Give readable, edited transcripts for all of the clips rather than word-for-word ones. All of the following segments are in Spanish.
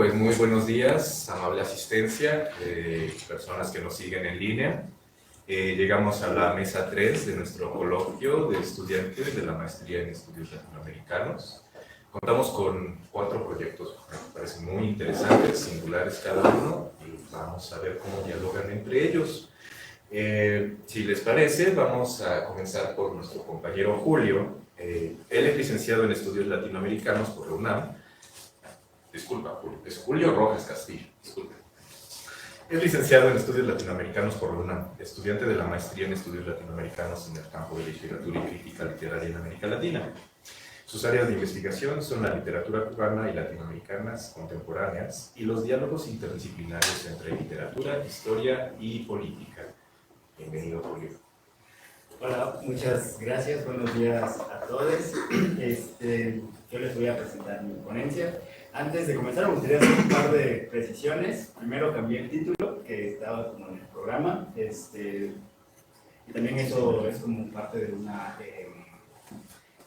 pues muy buenos días, amable asistencia, personas que nos siguen en línea. Llegamos a la mesa 3 de nuestro coloquio de estudiantes de la Maestría en Estudios Latinoamericanos. Contamos con 4 proyectos que me parecen muy interesantes, singulares cada uno, y vamos a ver cómo dialogan entre ellos. Si les parece, vamos a comenzar por nuestro compañero Julio. Él es licenciado en Estudios Latinoamericanos por la UNAM. Disculpa, Julio, es Julio Rojas Castillo, disculpa. Es licenciado en Estudios Latinoamericanos por la UNAM, estudiante de la Maestría en Estudios Latinoamericanos en el campo de Literatura y Crítica Literaria en América Latina. Sus áreas de investigación son la literatura cubana y latinoamericanas contemporáneas y los diálogos interdisciplinarios entre literatura, historia y política. Bienvenido, Julio. Hola, muchas gracias, buenos días a todos. Yo les voy a presentar mi ponencia. Antes de comenzar me gustaría hacer un par de precisiones. Primero cambié el título, que estaba como en el programa, y también eso es como parte de una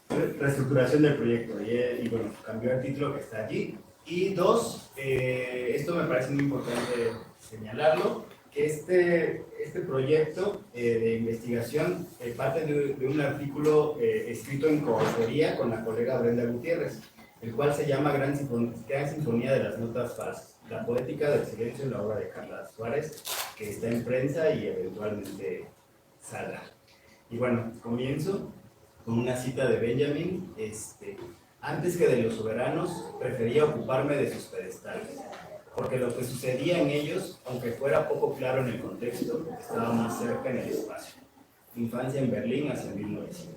reestructuración del proyecto. Y bueno, cambió el título que está allí. Y dos, esto me parece muy importante señalarlo, que este proyecto de investigación parte de un artículo escrito en coautoría con la colega Brenda Gutiérrez, el cual se llama Gran Sinfonía de las Notas Falsas, la poética del silencio en la obra de Carla Suárez, que está en prensa y eventualmente saldrá. Y bueno, comienzo con una cita de Benjamin. Antes que de los soberanos, prefería ocuparme de sus pedestales, porque lo que sucedía en ellos, aunque fuera poco claro en el contexto, estaba más cerca en el espacio. Infancia en Berlín hacia 1900.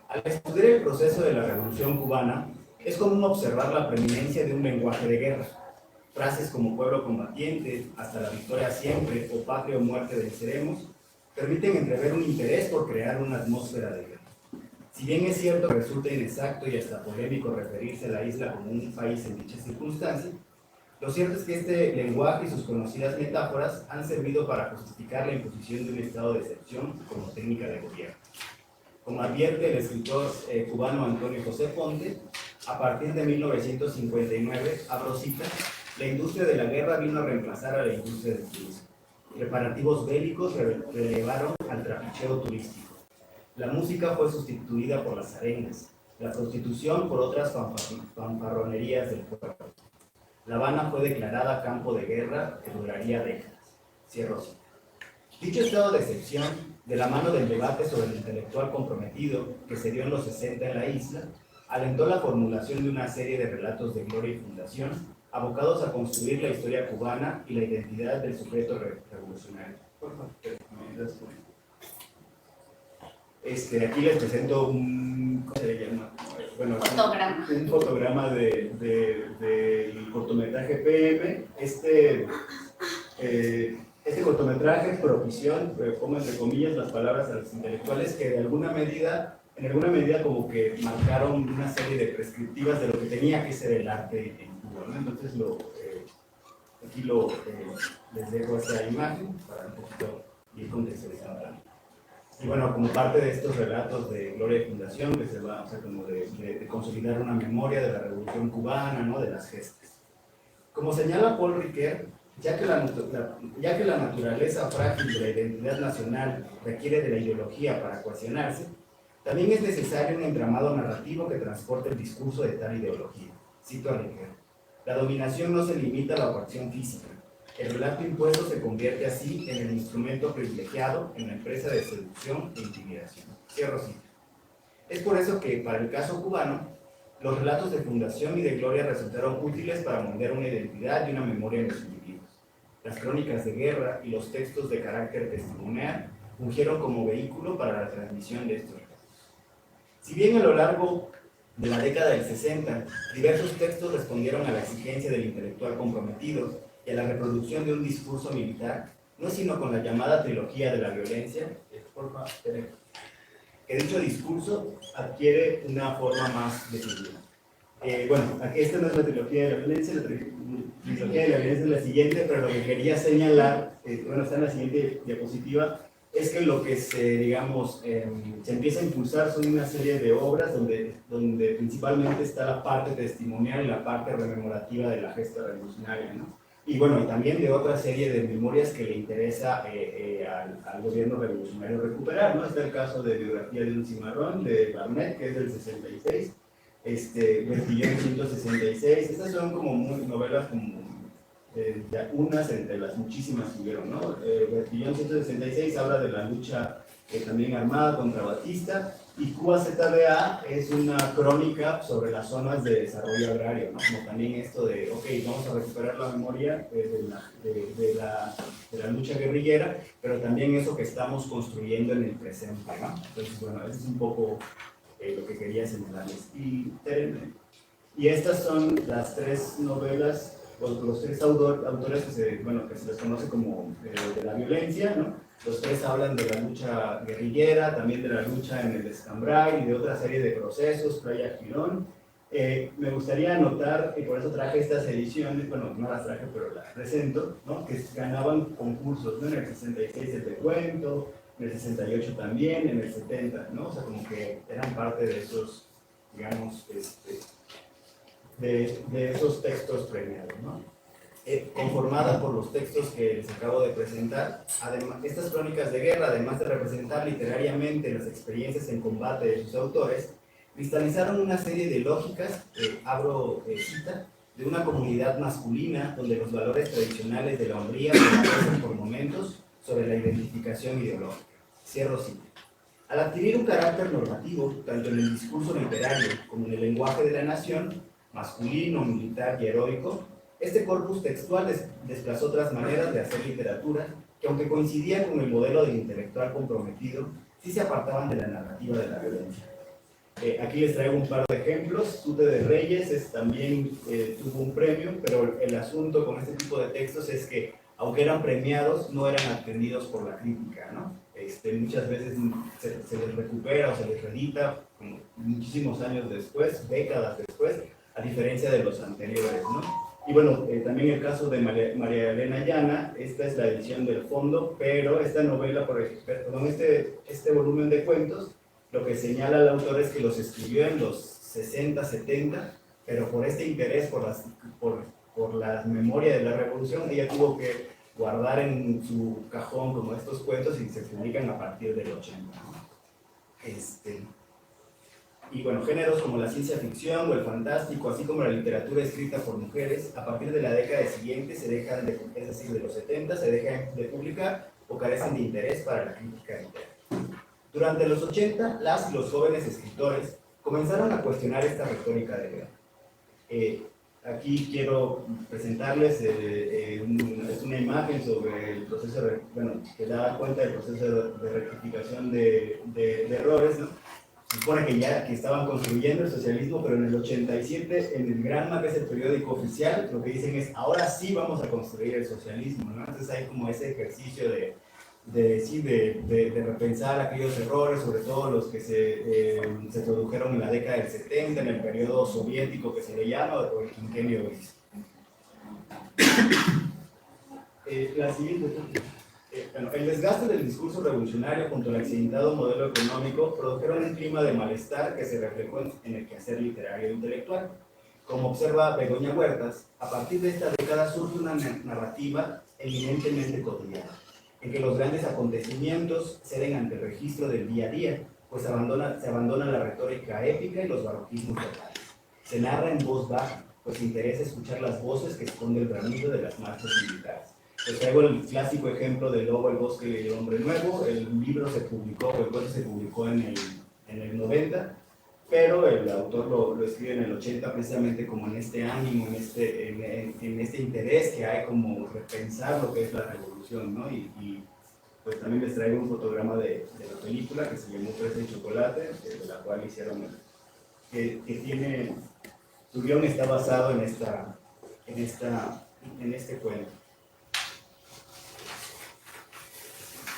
Al estudiar el proceso de la Revolución Cubana, es común observar la preeminencia de un lenguaje de guerra. Frases como pueblo combatiente, hasta la victoria siempre, o patria o muerte venceremos, permiten entrever un interés por crear una atmósfera de guerra. Si bien es cierto que resulta inexacto y hasta polémico referirse a la isla como un país en dicha circunstancia, lo cierto es que este lenguaje y sus conocidas metáforas han servido para justificar la imposición de un estado de excepción como técnica de gobierno. Como advierte el escritor cubano Antonio José Ponte, a partir de 1959, abro cita, la industria de la guerra vino a reemplazar a la industria del turismo. Preparativos bélicos relevaron al trapicheo turístico. La música fue sustituida por las arenas, la prostitución por otras fanfarronerías del pueblo. La Habana fue declarada campo de guerra que duraría décadas. Cierro cita. Dicho estado de excepción, de la mano del debate sobre el intelectual comprometido que se dio en los 60 en la isla, alentó la formulación de una serie de relatos de gloria y fundación, abocados a construir la historia cubana y la identidad del sujeto revolucionario. Aquí les presento un, ¿cómo se le llama? Bueno, un fotograma del cortometraje PM. Este cortometraje propició, pongo entre comillas las palabras a los intelectuales, que en alguna medida como que marcaron una serie de prescriptivas de lo que tenía que ser el arte en Cuba, ¿no? Entonces aquí les dejo esta imagen para un poquito ir contextualizando. Y bueno, como parte de estos relatos de gloria y fundación, que se va, o sea, como de consolidar una memoria de la Revolución Cubana, ¿no? De las gestas. Como señala Paul Ricoeur, ya que la naturaleza frágil de la identidad nacional requiere de la ideología para cohesionarse, también es necesario un entramado narrativo que transporte el discurso de tal ideología. Cito a Ricoeur: la dominación no se limita a la coacción física. El relato impuesto se convierte así en el instrumento privilegiado en la empresa de seducción e intimidación. Cierro cita. Es por eso que, para el caso cubano, los relatos de fundación y de gloria resultaron útiles para moldear una identidad y una memoria en los individuos. Las crónicas de guerra y los textos de carácter testimonial fungieron como vehículo para la transmisión de estos relatos. Si bien a lo largo de la década del 60, diversos textos respondieron a la exigencia del intelectual comprometido y a la reproducción de un discurso militar, no sino con la llamada trilogía de la violencia, que dicho discurso adquiere una forma más definida. Bueno, aquí esta no es la trilogía de la violencia, la trilogía de la violencia es la siguiente, pero lo que quería señalar, bueno, está en la siguiente diapositiva, es que lo que digamos, se empieza a impulsar son una serie de obras donde principalmente está la parte testimonial y la parte rememorativa de la gesta revolucionaria, ¿no? Y bueno, y también de otra serie de memorias que le interesa al gobierno revolucionario recuperar, ¿no? Está el caso de Biografía de un cimarrón, de Barnett, que es del 66, Bertillón 166, estas son como novelas como unas entre las muchísimas que hubieron, ¿no? Bertillón 166 habla de la lucha también armada contra Batista, y Cuba ZBA es una crónica sobre las zonas de desarrollo agrario, ¿no? Como también esto de, ok, vamos a recuperar la memoria de la lucha guerrillera, pero también eso que estamos construyendo en el presente, ¿no? Entonces, bueno, eso es un poco lo que quería señalarles. Y estas son las tres novelas, los tres autores que se les conoce como de la violencia, ¿no? Los tres hablan de la lucha guerrillera, también de la lucha en el Escambray y de otra serie de procesos, Playa Girón. Me gustaría anotar, y por eso traje estas ediciones, bueno, no las traje, pero las presento, ¿no? Que ganaban concursos, ¿no? En el 66 el de cuento, en el 68 también, en el 70, ¿no? O sea, como que eran parte de esos, digamos, de esos textos premiados, ¿no? Conformada por los textos que les acabo de presentar. Además, estas crónicas de guerra, además de representar literariamente las experiencias en combate de sus autores, cristalizaron una serie de lógicas, abro cita, de una comunidad masculina donde los valores tradicionales de la hombría prevalecen por momentos sobre la identificación ideológica. Cierro cita. Al adquirir un carácter normativo, tanto en el discurso literario como en el lenguaje de la nación, masculino, militar y heroico, este corpus textual desplazó otras maneras de hacer literatura que, aunque coincidían con el modelo del intelectual comprometido, sí se apartaban de la narrativa de la violencia. Aquí les traigo un par de ejemplos. Tute de Reyes también tuvo un premio, pero el asunto con este tipo de textos es que, aunque eran premiados, no eran atendidos por la crítica, ¿no? Muchas veces se les recupera o se les reedita como muchísimos años después, décadas después, a diferencia de los anteriores, ¿no? Y bueno, también el caso de María Elena Llana, esta es la edición del fondo, pero esta novela, perdón, este volumen de cuentos, lo que señala el autor es que los escribió en los 60, 70, pero por este interés por la memoria de la revolución, ella tuvo que guardar en su cajón como estos cuentos y se publican a partir del 80, ¿no? Y bueno, géneros como la ciencia ficción o el fantástico, así como la literatura escrita por mujeres, a partir de la década siguiente se dejan es decir, de los 70, se dejan de publicar o carecen de interés para la crítica literaria. Durante los 80, las y los jóvenes escritores comenzaron a cuestionar esta retórica de guerra. Aquí quiero presentarles una imagen sobre el proceso, que da cuenta del proceso de rectificación de errores, ¿no? Se supone que estaban construyendo el socialismo, pero en el 87, en el Granma, que es el periódico oficial, lo que dicen es, ahora sí vamos a construir el socialismo, ¿no? Entonces hay como ese ejercicio de repensar aquellos errores, sobre todo los que se produjeron en la década del 70, en el periodo soviético que se le llama, o el quinquenio gris. La siguiente. El desgaste del discurso revolucionario junto al accidentado modelo económico produjeron un clima de malestar que se reflejó en el quehacer literario e intelectual. Como observa Begoña Huertas, a partir de esta década surge una narrativa eminentemente cotidiana, en que los grandes acontecimientos ceden ante el registro del día a día, pues se abandona la retórica épica y los barroquismos verbales. Se narra en voz baja, pues interesa escuchar las voces que esconde el bramido de las marchas militares. Les traigo el clásico ejemplo de Lobo, el bosque y el hombre nuevo. El libro se publicó, el cuento se publicó en el 90, pero el autor lo escribe en el 80 precisamente como en este ánimo, en este interés que hay como repensar lo que es la revolución, ¿no? Y pues también les traigo un fotograma de la película que se llamó Fresa y Chocolate, de la cual hicieron, que tiene, su guión está basado en este cuento.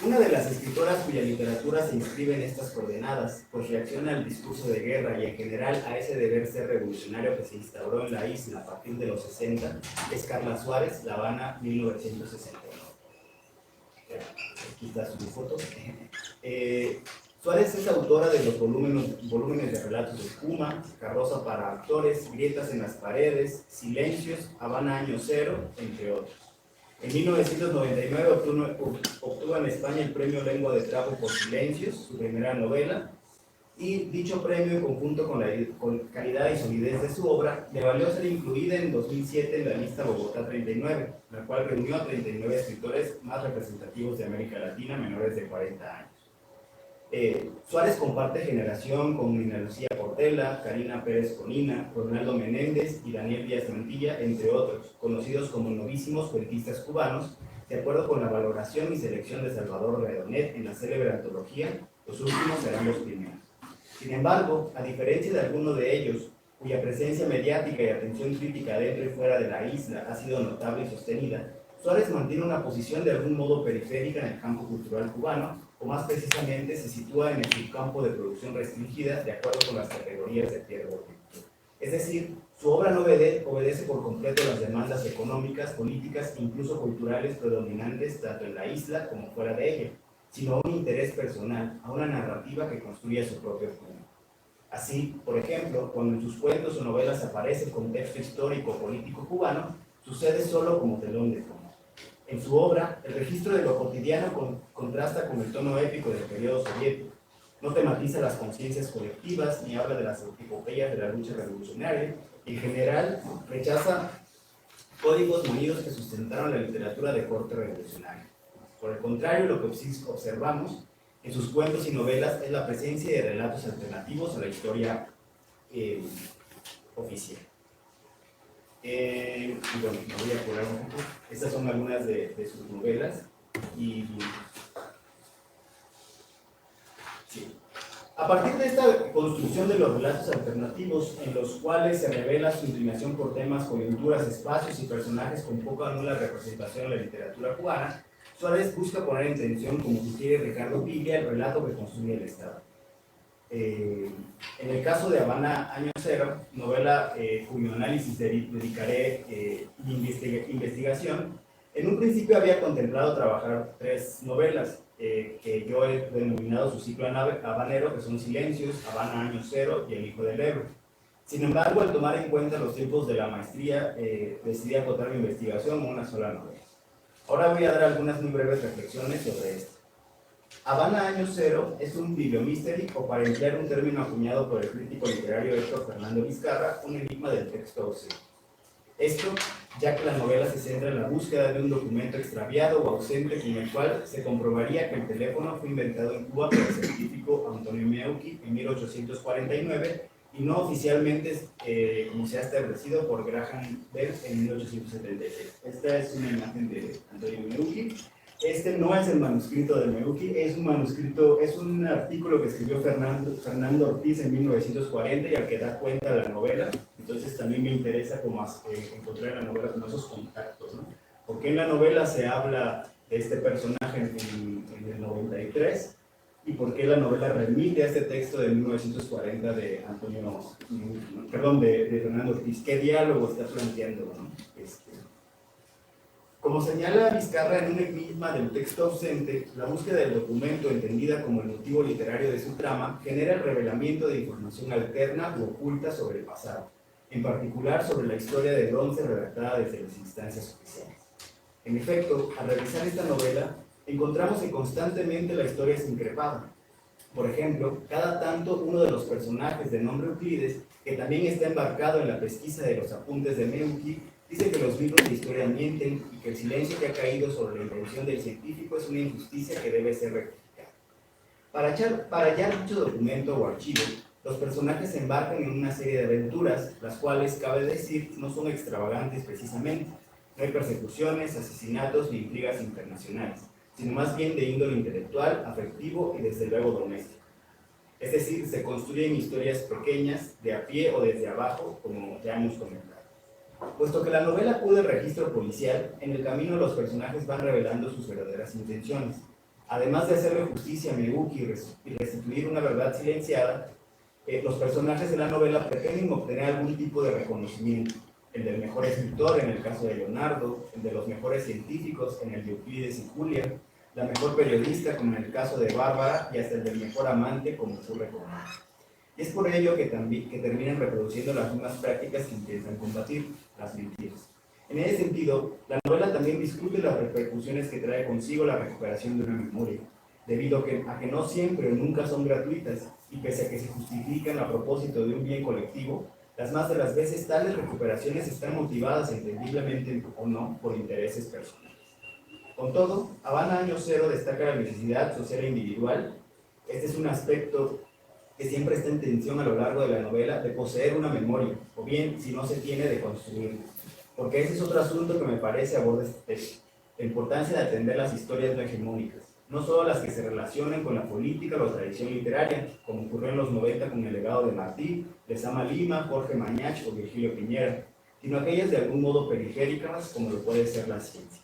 Una de las escritoras cuya literatura se inscribe en estas coordenadas, pues reacciona al discurso de guerra y en general a ese deber ser revolucionario que se instauró en la isla a partir de los 60, es Carla Suárez, La Habana, 1969. aquí está su foto. Suárez es autora de los volúmenes de relatos de Espuma, Carroza para actores, Grietas en las paredes, Silencios, Habana Año Cero, entre otros. En 1999 obtuvo en España el premio Lengua de Trapo por Silencios, su primera novela, y dicho premio, en conjunto con la calidad y solidez de su obra, le valió ser incluida en 2007 en la lista Bogotá 39, la cual reunió a 39 escritores más representativos de América Latina menores de 40 años. Suárez comparte generación con Nina Lucía Portela, Karina Pérez Conina, Ronaldo Menéndez y Daniel Díaz Mantilla, entre otros, conocidos como novísimos cuentistas cubanos, de acuerdo con la valoración y selección de Salvador Redonet en la célebre antología Los últimos serán los primeros. Sin embargo, a diferencia de algunos de ellos, cuya presencia mediática y atención crítica dentro y fuera de la isla ha sido notable y sostenida, Suárez mantiene una posición de algún modo periférica en el campo cultural cubano, o más precisamente se sitúa en el subcampo de producción restringida de acuerdo con las categorías de Pierre Bourdieu. Es decir, su obra no obedece por completo a las demandas económicas, políticas e incluso culturales predominantes tanto en la isla como fuera de ella, sino a un interés personal, a una narrativa que construye su propio mundo. Así, por ejemplo, cuando en sus cuentos o novelas aparece el contexto histórico-político cubano, sucede solo como telón de fondo. En su obra, el registro de lo cotidiano contrasta con el tono épico del periodo soviético. No tematiza las conciencias colectivas ni habla de las epopeyas de la lucha revolucionaria. En general, rechaza códigos manidos que sustentaron la literatura de corte revolucionario. Por el contrario, lo que observamos en sus cuentos y novelas es la presencia de relatos alternativos a la historia oficial. Bueno, me voy a apurar un poco. Estas son algunas de sus novelas. Sí. A partir de esta construcción de los relatos alternativos, en los cuales se revela su inclinación por temas, coyunturas, espacios y personajes con poca o nula representación en la literatura cubana, Suárez busca poner en tensión, como sugiere Ricardo Piglia, el relato que construye el Estado. En el caso de Habana Año Cero, novela cuyo análisis dedicaré investigación, en un principio había contemplado trabajar 3 novelas que yo he denominado su ciclo habanero, que son Silencios, Habana Año Cero y El Hijo del Ebro. Sin embargo, al tomar en cuenta los tiempos de la maestría, decidí acotar mi investigación a una sola novela. Ahora voy a dar algunas muy breves reflexiones sobre esto. Habana Año Cero es un bibliomystery, o para emplear un término acuñado por el crítico literario Héctor Fernando Vizcarra, un enigma del texto ausente. Esto, ya que la novela se centra en la búsqueda de un documento extraviado o ausente con el cual se comprobaría que el teléfono fue inventado en Cuba por el científico Antonio Meucci en 1849 y no oficialmente como se ha establecido por Graham Bell en 1876. Esta es una imagen de Antonio Meucci. Este no es el manuscrito de Meucci, es un artículo que escribió Fernando Ortiz en 1940 y al que da cuenta de la novela. Entonces también me interesa encontrar en la novela como esos contactos, ¿no? Porque en la novela se habla de este personaje en el 93 y por qué la novela remite a este texto de 1940 de Fernando Ortiz. ¿Qué diálogo está planteando, ¿no? Como señala Vizcarra en un enigma del texto ausente, la búsqueda del documento, entendida como el motivo literario de su trama, genera el revelamiento de información alterna u oculta sobre el pasado, en particular sobre la historia de bronce redactada desde las instancias oficiales. En efecto, al revisar esta novela, encontramos que constantemente la historia es increpada. Por ejemplo, cada tanto uno de los personajes de nombre Euclides, que también está embarcado en la pesquisa de los apuntes de Meucci, dice que los libros de historia mienten y que el silencio que ha caído sobre la invención del científico es una injusticia que debe ser rectificada. Para hallar dicho documento o archivo, los personajes se embarcan en una serie de aventuras, las cuales, cabe decir, no son extravagantes precisamente. No hay persecuciones, asesinatos ni intrigas internacionales, sino más bien de índole intelectual, afectivo y desde luego doméstico. Es decir, se construyen historias pequeñas, de a pie o desde abajo, como ya hemos comentado. Puesto que la novela acude al registro policial, en el camino los personajes van revelando sus verdaderas intenciones. Además de hacerle justicia a Meucci y restituir una verdad silenciada, los personajes de la novela pretenden obtener algún tipo de reconocimiento, el del mejor escritor en el caso de Leonardo, el de los mejores científicos en el de Euclides y Julia, la mejor periodista, como en el caso de Bárbara, y hasta el del mejor amante, como ocurre con ella. Y es por ello que terminan reproduciendo las mismas prácticas que intentan combatir, las mentiras. En ese sentido, la novela también discute las repercusiones que trae consigo la recuperación de una memoria, debido a que no siempre o nunca son gratuitas, y pese a que se justifican a propósito de un bien colectivo, las más de las veces tales recuperaciones están motivadas entendiblemente o no por intereses personales. Con todo, Habana Año Cero destaca la necesidad social e individual. Este es un aspecto que siempre está en tensión a lo largo de la novela, de poseer una memoria, o bien, si no se tiene, de construirla. Porque ese es otro asunto que me parece aborda este texto, la importancia de atender las historias no hegemónicas, no solo las que se relacionan con la política o la tradición literaria, como ocurrió en los 90 con El legado de Martí, Lezama Lima, Jorge Mañach o Virgilio Piñera, sino aquellas de algún modo periféricas, como lo puede ser la ciencia.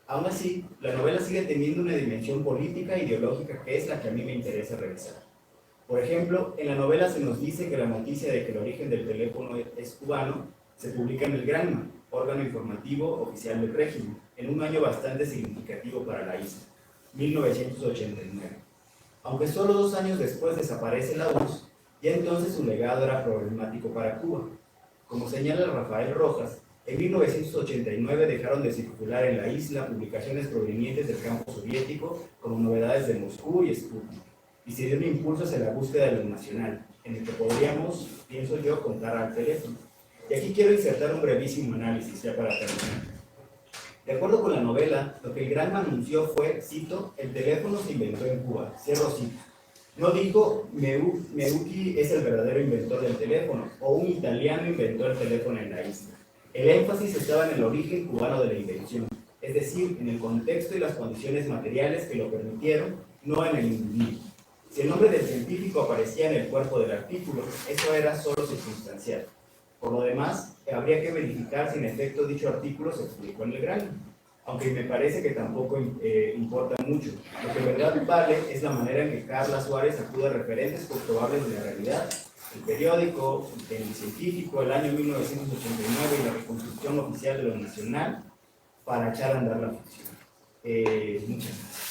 Aún así, la novela sigue teniendo una dimensión política e ideológica que es la que a mí me interesa revisar. Por ejemplo, en la novela se nos dice que la noticia de que el origen del teléfono es cubano se publica en el Granma, órgano informativo oficial del régimen, en un año bastante significativo para la isla, 1989. Aunque solo 2 años después desaparece la URSS, ya entonces su legado era problemático para Cuba. Como señala Rafael Rojas, en 1989 dejaron de circular en la isla publicaciones provenientes del campo soviético como novedades de Moscú y Sputnik, y se dio un impulso hacia la búsqueda de lo nacional, en el que podríamos, pienso yo, contar al teléfono. Y aquí quiero insertar un brevísimo análisis ya para terminar. De acuerdo con la novela, lo que el Granma anunció fue, cito, el teléfono se inventó en Cuba, cierro cito. No dijo Meucci es el verdadero inventor del teléfono, o un italiano inventó el teléfono en la isla. El énfasis estaba en el origen cubano de la invención, es decir, en el contexto y las condiciones materiales que lo permitieron, no en el individuo. Si el nombre del científico aparecía en el cuerpo del artículo, eso era solo circunstancial. Por lo demás, habría que verificar si en efecto dicho artículo se publicó en el Granma, aunque me parece que tampoco importa mucho. Lo que en verdad vale es la manera en que Carla Suárez acude a referentes comprobables de la realidad, el periódico, el científico, el año 1989 y la reconstrucción oficial de lo nacional para echar a andar la ficción. Muchas gracias.